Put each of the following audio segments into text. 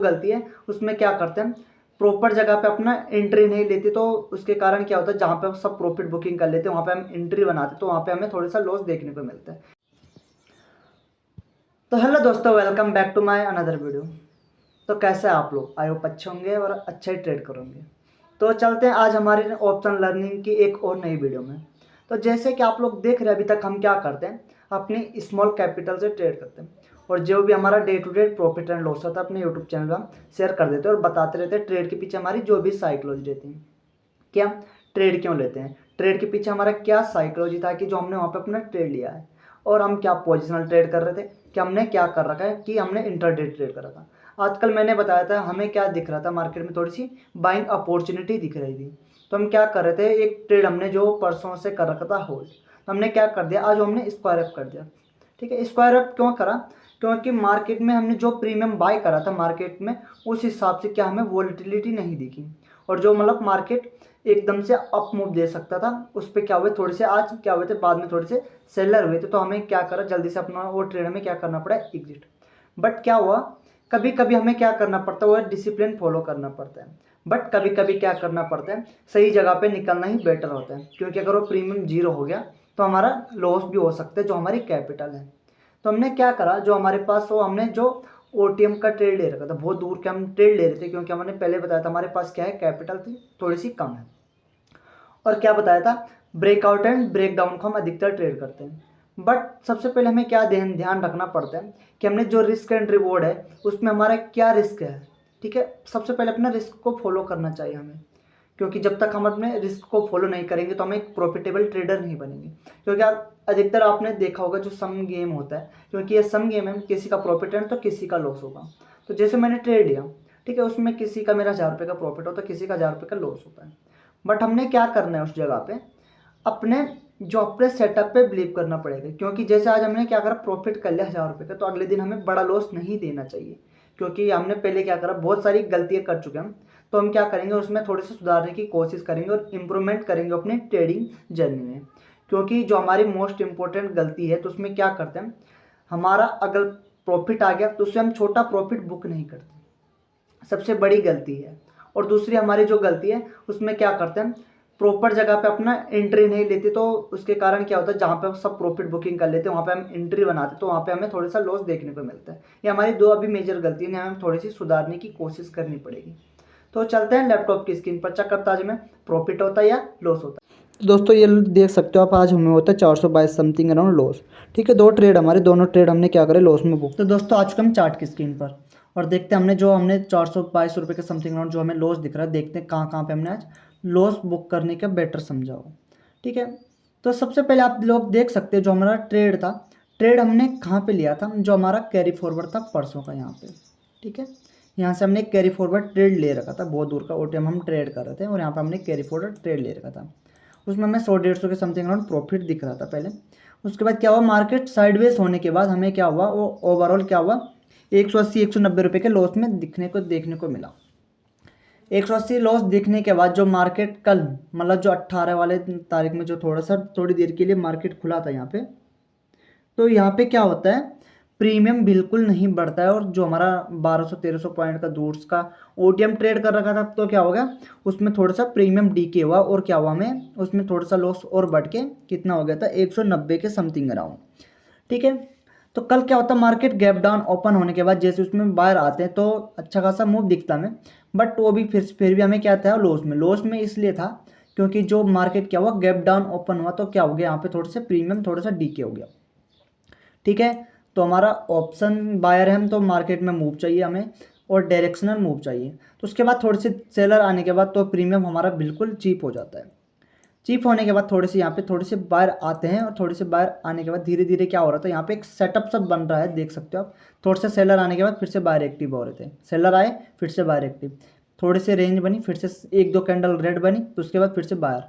गलती है उसमें क्या करते हैं, प्रॉपर जगह पे अपना एंट्री नहीं लेते, तो उसके कारण क्या होता है, जहाँ पे सब प्रॉफिट बुकिंग कर लेते हैं वहाँ पे हम एंट्री बनाते तो वहाँ पे हमें थोड़ा सा लॉस देखने को मिलता है। तो हेलो दोस्तों, welcome back to my another video. तो कैसे हैं आप लोग? आई होप अच्छे होंगे और अच्छा ही ट्रेड करोगे। तो चलते हैं आज हमारी ऑप्शन लर्निंग की एक और नई वीडियो में। तो जैसे कि आप लोग देख रहे हैं, अभी तक हम क्या करते हैं, अपनी स्मॉल कैपिटल से ट्रेड करते हैं और जो भी हमारा day to day profit and loss होता है अपने यूट्यूब चैनल पर हम शेयर कर देते हैं और बताते रहते हैं ट्रेड के पीछे हमारी जो भी साइकोलॉजी रहती है, क्या ट्रेड क्यों लेते हैं, ट्रेड के पीछे हमारा क्या साइकोलॉजी था कि जो हमने वहाँ पे अपना ट्रेड लिया है, और हम क्या पोजिशनल ट्रेड कर रहे थे, कि हमने क्या कर रखा है कि हमने इंटरडे ट्रेड करा था। आजकल मैंने बताया था हमें क्या दिख रहा था, मार्केट में थोड़ी सी बाइंग अपॉर्चुनिटी दिख रही थी, तो हम क्या कर रहे थे, एक ट्रेड हमने जो परसों से कर रखा था होल्ड, तो हमने क्या कर दिया, आज हमने स्क्वायर अप कर दिया। ठीक है, स्क्वायर अप क्यों करा? क्योंकि मार्केट में हमने जो प्रीमियम बाय करा था मार्केट में, उस हिसाब से क्या हमें वॉलेटिलिटी नहीं दिखी, और जो मतलब मार्केट एकदम से अप मूव दे सकता था उस पर क्या हुए, थोड़े से आज क्या हुए थे, बाद में थोड़े से सेलर हुए थे, तो हमें क्या करा, जल्दी से अपना वो ट्रेड में क्या करना पड़ा, एग्जिट। बट क्या हुआ, कभी कभी हमें क्या करना पड़ता है, वो डिसिप्लिन फॉलो करना पड़ता है। बट कभी कभी क्या करना पड़ता है, सही जगह पे निकलना ही बेटर होता है, क्योंकि अगर वो प्रीमियम जीरो हो गया तो हमारा लॉस भी हो सकता है जो हमारी कैपिटल है। तो हमने क्या करा, जो हमारे पास वो हमने जो ओटीएम का ट्रेड ले रखा था, बहुत दूर के हम ट्रेड ले रहे थे, क्योंकि हमने पहले बताया था हमारे पास क्या है, कैपिटल थी थोड़ी सी कम है, और क्या बताया था, ब्रेकआउट एंड ब्रेकडाउन को हम अधिकतर ट्रेड करते हैं। बट सबसे पहले हमें क्या ध्यान रखना पड़ता है कि हमने जो रिस्क एंड रिवॉर्ड है उसमें हमारा क्या रिस्क है। ठीक है, सबसे पहले अपना रिस्क को फॉलो करना चाहिए हमें, क्योंकि जब तक हम अपने रिस्क को फॉलो नहीं करेंगे तो हम एक प्रॉफिटेबल ट्रेडर नहीं बनेंगे। क्योंकि आप अधिकतर आपने देखा होगा जो सम गेम होता है, क्योंकि ये सम गेम है, किसी का प्रॉफिट है तो किसी का लॉस होगा। तो जैसे मैंने ट्रेड लिया, ठीक है, उसमें किसी का मेरा 1000 रुपये का प्रॉफिट होता है, किसी का 1000 रुपये का लॉस होता है। बट हमने क्या करना है उस जगह पे, अपने जो अपने सेटअप पे बिलीव करना पड़ेगा, क्योंकि जैसे आज हमने क्या करा, प्रॉफिट कर लिया 1000 रुपये का, तो अगले दिन हमें बड़ा लॉस नहीं देना चाहिए, क्योंकि हमने पहले क्या करा, बहुत सारी गलतियाँ कर चुके हैं हम। तो हम क्या करेंगे, उसमें थोड़े से सुधारने की कोशिश करेंगे और इम्प्रूवमेंट करेंगे अपनी ट्रेडिंग जर्नी में। क्योंकि जो हमारी मोस्ट इंपॉर्टेंट गलती है, तो उसमें क्या करते हैं, हमारा अगर प्रॉफिट आ गया तो उससे हम छोटा प्रॉफिट बुक नहीं करते, सबसे बड़ी गलती है। और दूसरी हमारी जो गलती है उसमें क्या करते हैं, प्रॉपर जगह पे अपना एंट्री नहीं लेते, तो उसके कारण क्या होता है, जहाँ पे सब प्रॉफिट बुकिंग कर लेते हैं वहाँ पे हम एंट्री बनाते तो वहाँ पे हमें थोड़ा सा लॉस देखने को मिलता है। ये हमारी दो अभी मेजर गलती है, हमें थोड़ी सी सुधारने की कोशिश करनी पड़ेगी। तो चलते हैं लैपटॉप की स्क्रीन पर, चेक करता आज में प्रॉफिट होता है या लॉस होता है। दोस्तों ये देख सकते हो आप, आज हमें होता है 422 समथिंग अराउंड लॉस। ठीक है, दो ट्रेड हमारे, दोनों ट्रेड हमने क्या करे, लॉस में बुक। तो दोस्तों आज हम चार्ट की स्क्रीन पर और देखते हैं हमने 422 रुपये के समथिंग अराउंड जो हमें लॉस दिख रहा है, देखते हैं कहाँ कहाँ पे हमने आज लॉस बुक करने का बेटर समझा हो। ठीक है, तो सबसे पहले आप लोग देख सकते हैं जो हमारा ट्रेड था, ट्रेड हमने कहाँ पे लिया था, जो हमारा कैरी फॉरवर्ड था परसों का यहाँ पे। ठीक है, यहाँ से हमने कैरी फॉरवर्ड ट्रेड ले रखा था, बहुत दूर का ओटीएम हम ट्रेड कर रहे थे, और यहाँ पे हमने कैरी फॉरवर्ड ट्रेड ले रखा था। उसमें हमें 100-150 के समथिंग अराउंड प्रॉफिट दिख रहा था पहले। उसके बाद क्या हुआ, मार्केट साइडवेज होने के बाद हमें क्या हुआ, वो ओवरऑल क्या हुआ, 180-190 रुपये के लॉस में देखने को मिला। 180 लॉस दिखने के बाद जो मार्केट कल मतलब जो 18 वाले तारीख में जो थोड़ी देर के लिए मार्केट खुला था यहाँ पे, तो यहाँ पे क्या होता है, प्रीमियम बिल्कुल नहीं बढ़ता है, और जो हमारा 1200-1300 पॉइंट का दूर का ओटीएम ट्रेड कर रखा था, तो क्या हो गया, उसमें थोड़ा सा प्रीमियम डीके हुआ, और क्या हुआ, हमें उसमें थोड़ा सा लॉस और बढ़ के कितना हो गया था, 190 के समथिंग अराउंड। ठीक है, तो कल क्या होता है, मार्केट गैप डाउन ओपन होने के बाद जैसे उसमें बाहर आते हैं तो अच्छा खासा मूव दिखता हमें, बट वो भी फिर भी हमें क्या था, लॉस में इसलिए था क्योंकि जो मार्केट क्या हुआ, गैप डाउन ओपन हुआ, तो क्या हो गया, यहाँ पे थोड़े से प्रीमियम थोड़ा सा डीके हो गया। ठीक है, तो हमारा ऑप्शन बायर है, हम तो मार्केट में मूव चाहिए हमें, और डायरेक्शनल मूव चाहिए, तो उसके बाद थोड़े से सेलर आने के बाद तो प्रीमियम हमारा बिल्कुल चीप हो जाता है। चीप होने के बाद थोड़े से यहाँ पे थोड़े से बायर आते हैं, और थोड़े से बायर आने के बाद धीरे धीरे क्या हो रहा था, यहाँ पे एक सेटअप सब बन रहा है, देख सकते हो आप। थोड़े से सेलर आने के बाद फिर से बायर एक्टिव हो रहे थे, सेलर आए फिर से बायर एक्टिव, थोड़े से रेंज बनी, फिर से एक दो कैंडल रेड बनी, तो उसके बाद फिर से बायर।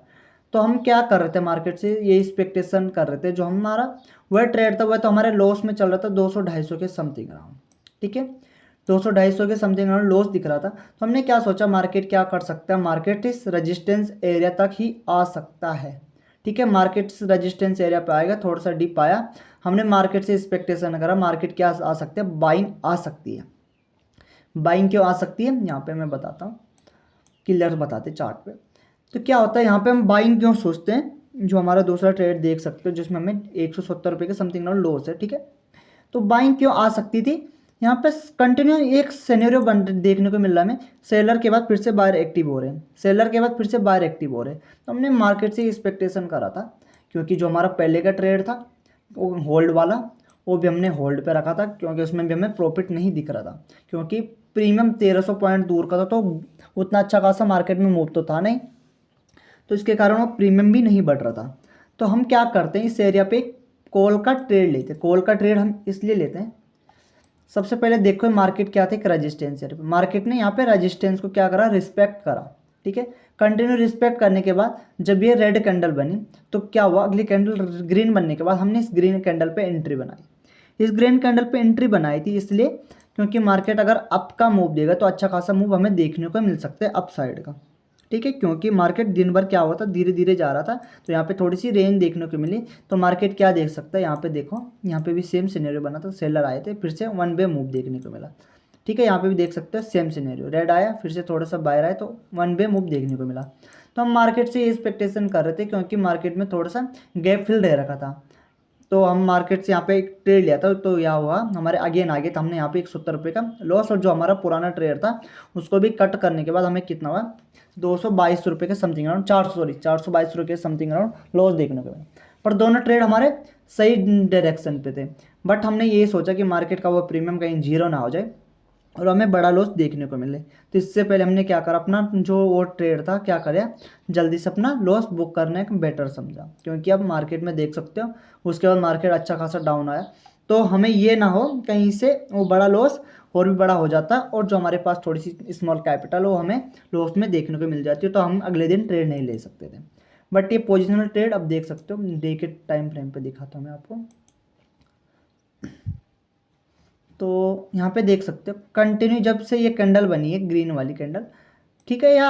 तो हम क्या कर रहे थे, मार्केट से ये एक्सपेक्टेशन कर रहे थे, जो हमारा वह ट्रेड था वह तो हमारे लॉस में चल रहा था 200-250 के समथिंग अराउंड। ठीक है, 200-250 के समथिंग अराउंड लॉस दिख रहा था, तो हमने क्या सोचा, मार्केट क्या कर सकता है, मार्केट इस रजिस्टेंस एरिया तक ही आ सकता है। ठीक है, मार्केट इस रजिस्टेंस एरिया पे आएगा, थोड़ा सा डिप आया, हमने मार्केट से एक्सपेक्टेशन करा मार्केट क्या आ सकता है, बाइंग आ सकती है। बाइंग क्यों आ सकती है, यहाँ पे मैं बताता हूँ, क्लियर बताते चार्ट पे। तो क्या होता है यहाँ पे हम बाइंग क्यों सोचते हैं, जो हमारा दूसरा ट्रेड देख सकते हो जिसमें हमें 170 रुपये के समथिंग लॉस है, ठीक है। तो बाइंग क्यों आ सकती थी, यहाँ पे कंटिन्यू एक सिनेरियो बन देखने को मिल रहा है हमें, सेलर के बाद फिर से बायर एक्टिव हो रहे हैं, सेलर के बाद फिर से बायर एक्टिव हो रहे हैं। तो हमने मार्केट से एक्सपेक्टेशन करा था, क्योंकि जो हमारा पहले का ट्रेड था वो होल्ड वाला, वो भी हमने होल्ड पे रखा था, क्योंकि उसमें भी हमें प्रॉफिट नहीं दिख रहा था, क्योंकि प्रीमियम 1300 पॉइंट दूर का था, तो उतना अच्छा खासा मार्केट में मूव तो था नहीं, तो इसके कारण वो प्रीमियम भी नहीं बढ़ रहा था। तो हम क्या करते हैं, इस एरिया पे कॉल का ट्रेड लेते हैं। कॉल का ट्रेड हम इसलिए लेते हैं, सबसे पहले देखो मार्केट क्या था, एक रजिस्टेंस एरिया पे, मार्केट ने यहाँ पे रजिस्टेंस को क्या करा, रिस्पेक्ट करा, ठीक है। कंटिन्यू रिस्पेक्ट करने के बाद जब ये रेड कैंडल बनी तो क्या हुआ, अगली कैंडल ग्रीन बनने के बाद हमने इस ग्रीन कैंडल पे एंट्री बनाई। इस ग्रीन कैंडल पे एंट्री बनाई थी इसलिए क्योंकि मार्केट अगर अप का मूव देगा तो अच्छा खासा मूव हमें देखने को मिल सकता है अप साइड का, ठीक है। क्योंकि मार्केट दिन भर क्या हुआ था, धीरे धीरे जा रहा था, तो यहाँ पे थोड़ी सी रेंज देखने को मिली। तो मार्केट क्या देख सकता है, यहाँ पे देखो, यहाँ पे भी सेम सिनेरियो बना था, सेलर आए थे, फिर से वन वे मूव देखने को मिला, ठीक है। यहाँ पे भी देख सकते हो सेम सिनेरियो, रेड आया फिर से थोड़ा सा बायर आया, तो वन वे मूव देखने को मिला। तो हम मार्केट से ये एक्सपेक्टेशन कर रहे थे, क्योंकि मार्केट में थोड़ा सा गैप फिल रह रखा था, तो हम मार्केट से यहाँ पे एक ट्रेड लिया था, तो यह हुआ हमारे अगेन आगे, तो हमने यहाँ पे 170 रुपये का लॉस, और जो हमारा पुराना ट्रेड था उसको भी कट करने के बाद हमें कितना हुआ, 222 रुपये के समथिंग अराउंड, 422 रुपये के समथिंग अराउंड लॉस देखने को मिला। पर दोनों ट्रेड हमारे सही डायरेक्शन पे थे, बट हमने ये सोचा कि मार्केट का वो प्रीमियम कहीं जीरो ना हो जाए और हमें बड़ा लॉस देखने को मिले। तो इससे पहले हमने क्या करा, अपना जो वो ट्रेड था क्या करा, जल्दी से अपना लॉस बुक करने का बेटर समझा, क्योंकि अब मार्केट में देख सकते हो उसके बाद मार्केट अच्छा खासा डाउन आया, तो हमें ये ना हो कहीं से वो बड़ा लॉस और भी बड़ा हो जाता, और जो हमारे पास थोड़ी सी स्मॉल कैपिटल हो हमें लॉस में देखने को मिल जाती है, तो हम अगले दिन ट्रेड नहीं ले सकते थे। बट ये पोजिशनल ट्रेड अब देख सकते हो, डे के टाइम फ्रेम पे दिखाता हूँ मैं आपको। तो यहाँ पे देख सकते हो कंटिन्यू जब से ये कैंडल बनी है, ग्रीन वाली कैंडल, ठीक है, या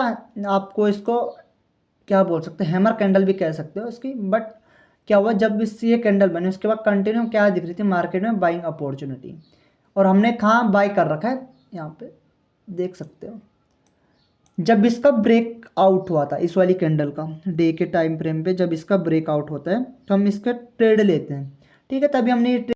आपको इसको क्या बोल सकते हैं, हैमर कैंडल भी कह सकते हो इसकी। बट क्या हुआ, जब इससे ये कैंडल बनी उसके बाद कंटिन्यू क्या दिख रही थी मार्केट में, बाइंग अपॉर्चुनिटी, और हमने कहाँ बाई कर रखा है, यहाँ पे देख सकते हो। जब इसका ब्रेक आउट हुआ था इस वाली कैंडल का, डे के टाइम फ्रेम पे जब इसका ब्रेक आउट होता है तो हम इसका ट्रेड लेते हैं, ठीक है। तभी हमने ये